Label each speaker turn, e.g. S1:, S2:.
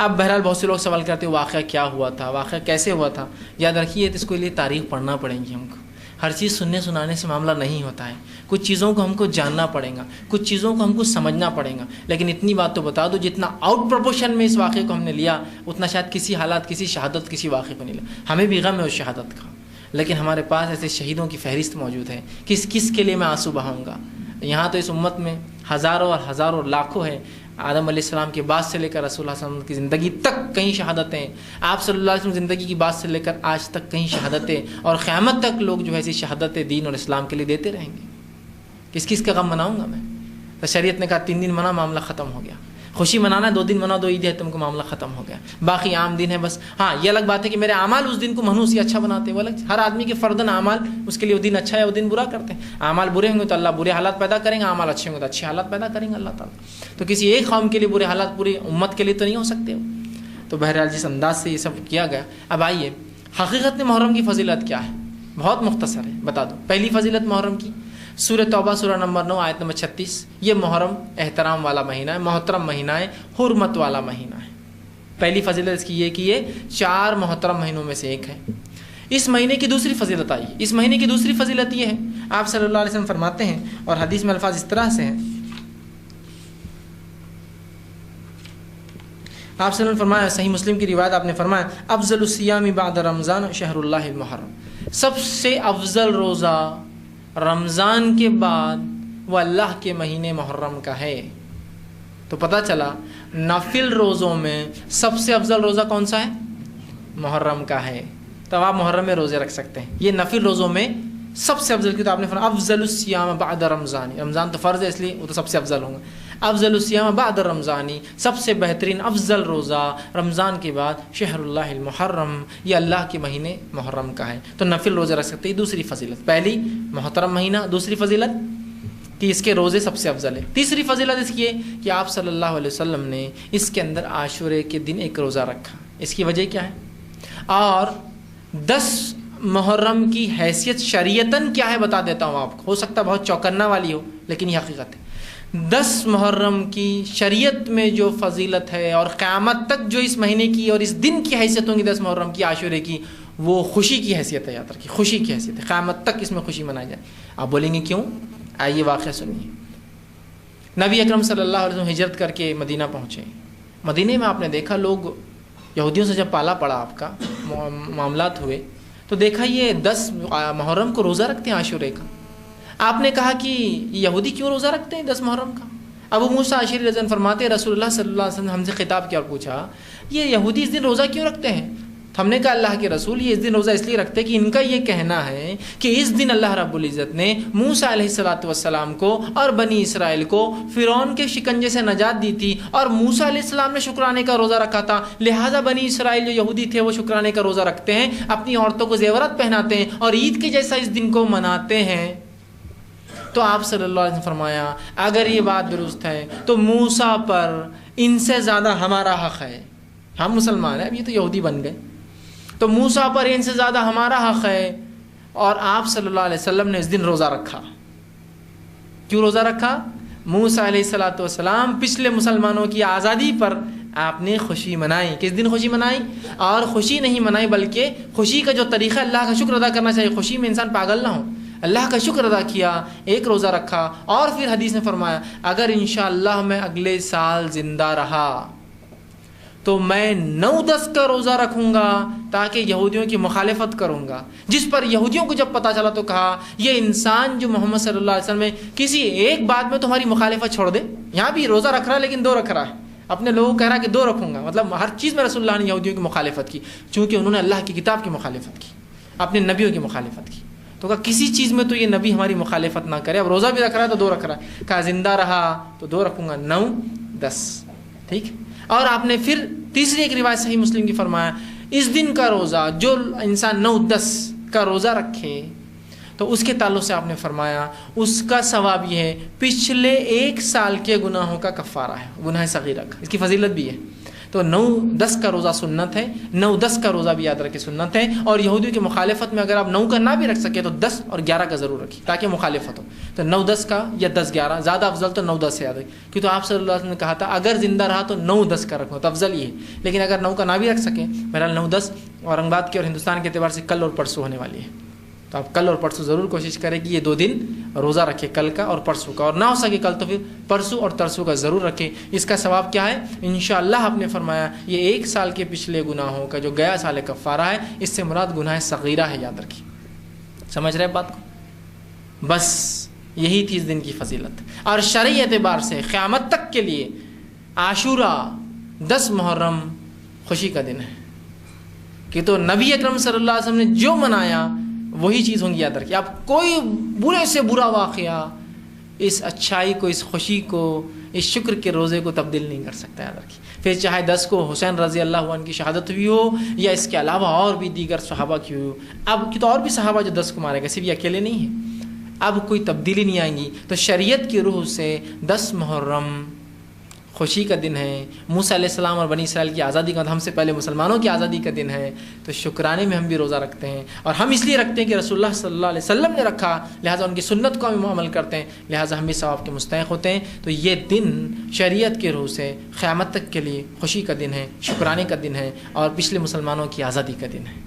S1: اب بہرحال بہت سے لوگ سوال کرتے ہیں واقعہ کیا ہوا تھا، واقعہ کیسے ہوا تھا. یاد رکھیے اس کے لیے تاریخ پڑھنا پڑیں گی ہم کو. ہر چیز سننے سنانے سے معاملہ نہیں ہوتا ہے. کچھ چیزوں کو ہم کو جاننا پڑے گا، کچھ چیزوں کو ہم کو سمجھنا پڑے گا. لیکن اتنی بات تو بتا دو، جتنا آؤٹ پروپورشن میں اس واقعے کو ہم نے لیا اتنا شاید کسی حالات، کسی شہادت، کسی واقعے کو نہیں لیا. ہمیں بھی غم ہے اس شہادت کا، لیکن ہمارے پاس ایسے شہیدوں کی فہرست موجود ہے. کس کس کے لیے میں آنسو بہاؤں گا. یہاں تو اس امت میں ہزاروں اور ہزاروں لاکھوں ہیں. آدم علیہ السلام کے بعد سے لے کر رسول اللہ صلی اللہ علیہ وسلم کی زندگی تک کئی شہادتیں، آپ صلی اللہ علیہ وسلم زندگی کی بعد سے لے کر آج تک کئی شہادتیں، اور قیامت تک لوگ جو ہے ایسی شہادتیں دین اور اسلام کے لیے دیتے رہیں گے. کس کس کا غم مناؤں گا میں؟ تو شریعت نے کہا 3 دن منا، معاملہ ختم ہو گیا. خوشی منانا ہے 2 دن منا، 2 عید ہے، تم کو معاملہ ختم ہو گیا. باقی عام دن ہے بس. ہاں یہ الگ بات ہے کہ میرے اعمال اس دن کو منحوس یا اچھا بناتے ہیں، وہ الگ. ہر آدمی کے فرداً اعمال اس کے لیے وہ دن اچھا ہے، وہ دن برا کرتے ہیں. اعمال برے ہوں گے تو اللہ برے حالات پیدا کریں گے، اعمال اچھے ہوں گے تو اچھے حالات پیدا کریں گے اللہ تعالیٰ. تو کسی ایک قوم کے لیے برے حالات پوری امت کے لیے تو نہیں ہو سکتے. تو بہرحال جس انداز سے یہ سب کیا گیا. اب آئیے حقیقت میں محرم کی فضیلت کیا ہے؟ بہت مختصر ہے، بتا دو. پہلی فضیلت محرم کی، سورہ توبہ سورہ نمبر 9 آیت نمبر 36. یہ محرم احترام والا مہینہ ہے، محترم مہینہ ہے، حرمت والا مہینہ ہے. پہلی فضیلت اس کی یہ کہ یہ 4 محترم مہینوں میں سے ایک ہے. اس مہینے کی دوسری فضیلت آئی. اس مہینے کی دوسری فضیلت یہ ہے، آپ صلی اللہ علیہ وسلم فرماتے ہیں، اور حدیث میں الفاظ اس طرح سے ہیں. آپ صلی اللہ علیہ وسلم فرمایا، صحیح مسلم کی روایت، آپ نے فرمایا افضل الصیام بعد رمضان شہر اللہ المحرم. سب سے افضل روزہ رمضان کے بعد وہ اللہ کے مہینے محرم کا ہے. تو پتہ چلا نافل روزوں میں سب سے افضل روزہ کون سا ہے؟ محرم کا ہے. تو آپ محرم میں روزے رکھ سکتے ہیں. یہ نافل روزوں میں سب سے افضل کی تو آپ نے فرمایا افضل الصیام بعد رمضان. رمضان تو فرض ہے اس لیے وہ تو سب سے افضل ہوں گا. افضل الصیام بعد رمضانی، سب سے بہترین افضل روزہ رمضان کے بعد شہر اللہ المحرم، یہ اللہ کے مہینے محرم کا ہے. تو نفل روزے رکھ سکتے ہیں. دوسری فضیلت، پہلی محترم مہینہ، دوسری فضیلت کہ اس کے روزے سب سے افضل ہے. تیسری فضیلت اس کی ہے کہ آپ صلی اللہ علیہ وسلم نے اس کے اندر عاشورے کے دن ایک روزہ رکھا. اس کی وجہ کیا ہے؟ اور 10 محرم کی حیثیت شریعتاً کیا ہے بتا دیتا ہوں آپ کو. ہو سکتا ہے بہت چوکنا والی ہو، لیکن یہ حقیقت ہے. 10 محرم کی شریعت میں جو فضیلت ہے اور قیامت تک جو اس مہینے کی اور اس دن کی حیثیت ہوں گی 10 محرم کی عاشورے کی، وہ خوشی کی حیثیت ہے. یاد رکھیے، خوشی کی حیثیت ہے. قیامت تک اس میں خوشی منائی جائے. آپ بولیں گے کیوں؟ آئیے واقعہ سنیے. نبی اکرم صلی اللہ علیہ وسلم ہجرت کر کے مدینہ پہنچے. مدینہ میں آپ نے دیکھا لوگ یہودیوں سے جب پالا پڑا آپ کا معاملات ہوئے تو دیکھا یہ 10 محرم کو روزہ رکھتے ہیں عاشورے کا. آپ نے کہا کہ یہودی کیوں روزہ رکھتے ہیں 10 محرم کا؟ ابو موسیٰ اشعری رضی اللہ عنہ فرماتے رسول اللہ صلی اللہ علیہ وسلم ہم سے خطاب کیا اور پوچھا یہ یہودی اس دن روزہ کیوں رکھتے ہیں؟ ہم نے کہا اللہ کے رسول یہ اس دن روزہ اس لیے رکھتے ہیں کہ ان کا یہ کہنا ہے کہ اس دن اللہ رب العزت نے موسیٰ علیہ السلام کو اور بنی اسرائیل کو فرعون کے شکنجے سے نجات دی تھی، اور موسیٰ علیہ السلام نے شکرانے کا روزہ رکھا تھا. لہٰذا بنی اسرائیل جو یہودی تھے وہ شکرانے کا روزہ رکھتے ہیں، اپنی عورتوں کو زیورات پہناتے ہیں اور عید کے جیسا اس دن کو مناتے ہیں. تو آپ صلی اللہ علیہ وسلم فرمایا اگر یہ بات درست ہے تو موسیٰ پر ان سے زیادہ ہمارا حق ہے. ہم مسلمان ہیں، اب یہ تو یہودی بن گئے، تو موسیٰ پر ان سے زیادہ ہمارا حق ہے. اور آپ صلی اللہ علیہ وسلم نے اس دن روزہ رکھا. کیوں روزہ رکھا؟ موسیٰ علیہ السلام پچھلے مسلمانوں کی آزادی پر آپ نے خوشی منائی. کس دن خوشی منائی؟ اور خوشی نہیں منائی بلکہ خوشی کا جو طریقہ اللہ کا شکر ادا کرنا چاہیے، خوشی میں انسان پاگل نہ ہو، اللہ کا شکر ادا کیا، ایک روزہ رکھا. اور پھر حدیث نے فرمایا اگر انشاءاللہ میں اگلے سال زندہ رہا تو میں 9-10 کا روزہ رکھوں گا تاکہ یہودیوں کی مخالفت کروں گا. جس پر یہودیوں کو جب پتہ چلا تو کہا یہ انسان جو محمد صلی اللہ علیہ وسلم میں کسی ایک بات میں تمہاری مخالفت چھوڑ دے. یہاں بھی روزہ رکھ رہا ہے لیکن 2 رکھ رہا ہے، اپنے لوگوں کو کہہ رہا ہے کہ 2 رکھوں گا. مطلب ہر چیز میں رسول اللہ نے یہودیوں کی مخالفت کی، چونکہ انہوں نے اللہ کی کتاب کی مخالفت کی، اپنے نبیوں کی مخالفت کی. تو کہا کسی چیز میں تو یہ نبی ہماری مخالفت نہ کرے. اب روزہ بھی رکھ رہا ہے تو 2 رکھ رہا ہے. کہا زندہ رہا تو 2 رکھوں گا، 9-10. ٹھیک. اور آپ نے پھر تیسری ایک روایت صحیح مسلم کی فرمایا اس دن کا روزہ جو انسان 9-10 کا روزہ رکھے تو اس کے تعلق سے آپ نے فرمایا اس کا ثواب یہ ہے پچھلے 1 سال کے گناہوں کا کفارہ ہے، گناہ صغیرہ کا. اس کی فضیلت بھی ہے. تو 9-10 کا روزہ سنت ہے، 9-10 کا روزہ بھی یاد رکھے سنت ہے، اور یہودیوں کی مخالفت میں اگر آپ 9 کا نہ بھی رکھ سکے تو 10 اور 11 کا ضرور رکھیے تاکہ مخالفت ہو. تو 9-10 کا یا 10-11 زیادہ افضل تو 9-10 سے یاد رکھے، کیونکہ تو آپ صلی اللہ علیہ وسلم نے کہا تھا اگر زندہ رہا تو 9-10 کا رکھو، تو افضل یہ ہے. لیکن اگر 9 کا نہ بھی رکھ سکیں، بہرحال 9-10 اورنگ آباد کے اور ہندوستان کے اعتبار سے کل اور پرسوں ہونے والی ہے، تو آپ کل اور پرسوں ضرور کوشش کریں کہ یہ 2 دن روزہ رکھے، کل کا اور پرسوں کا، اور نہ ہو سکے کل تو پھر پرسوں اور ترسوں کا ضرور رکھیں. اس کا ثواب کیا ہے؟ انشاءاللہ آپ نے فرمایا یہ 1 سال کے پچھلے گناہوں کا جو گیا سال کفارہ ہے، اس سے مراد گناہ صغیرہ ہے، یاد رکھیے. سمجھ رہے بات کو؟ بس یہی تھی اس دن کی فضیلت. اور شرعی اعتبار سے قیامت تک کے لیے عاشورہ 10 محرم خوشی کا دن ہے، کہ تو نبی اکرم صلی اللہ علیہ وسلم نے جو منایا وہی چیز ہوں گی، یاد رکھیے. آپ کوئی برے سے برا واقعہ اس اچھائی کو، اس خوشی کو، اس شکر کے روزے کو تبدیل نہیں کر سکتا، یاد رکھیے. پھر چاہے 10 کو حسین رضی اللہ عنہ کی شہادت ہوئی ہو، یا اس کے علاوہ اور بھی دیگر صحابہ کی ہوئی ہو. اب کی تو اور بھی صحابہ جو 10 کو مارے گئے، صرف یہ اکیلے نہیں ہیں. اب کوئی تبدیلی نہیں آئیں گی. تو شریعت کی روح سے 10 محرم خوشی کا دن ہے، موسیٰ علیہ السلام اور بنی اسرائیل کی آزادی کا، ہم سے پہلے مسلمانوں کی آزادی کا دن ہے. تو شکرانے میں ہم بھی روزہ رکھتے ہیں، اور ہم اس لیے رکھتے ہیں کہ رسول اللہ صلی اللہ علیہ وسلم نے رکھا، لہٰذا ان کی سنت کو ہم عمل کرتے ہیں، لہٰذا ہم بھی ثواب کے مستحق ہوتے ہیں. تو یہ دن شریعت کے روح سے قیامت تک کے لیے خوشی کا دن ہے، شکرانے کا دن ہے، اور پچھلے مسلمانوں کی آزادی کا دن ہے.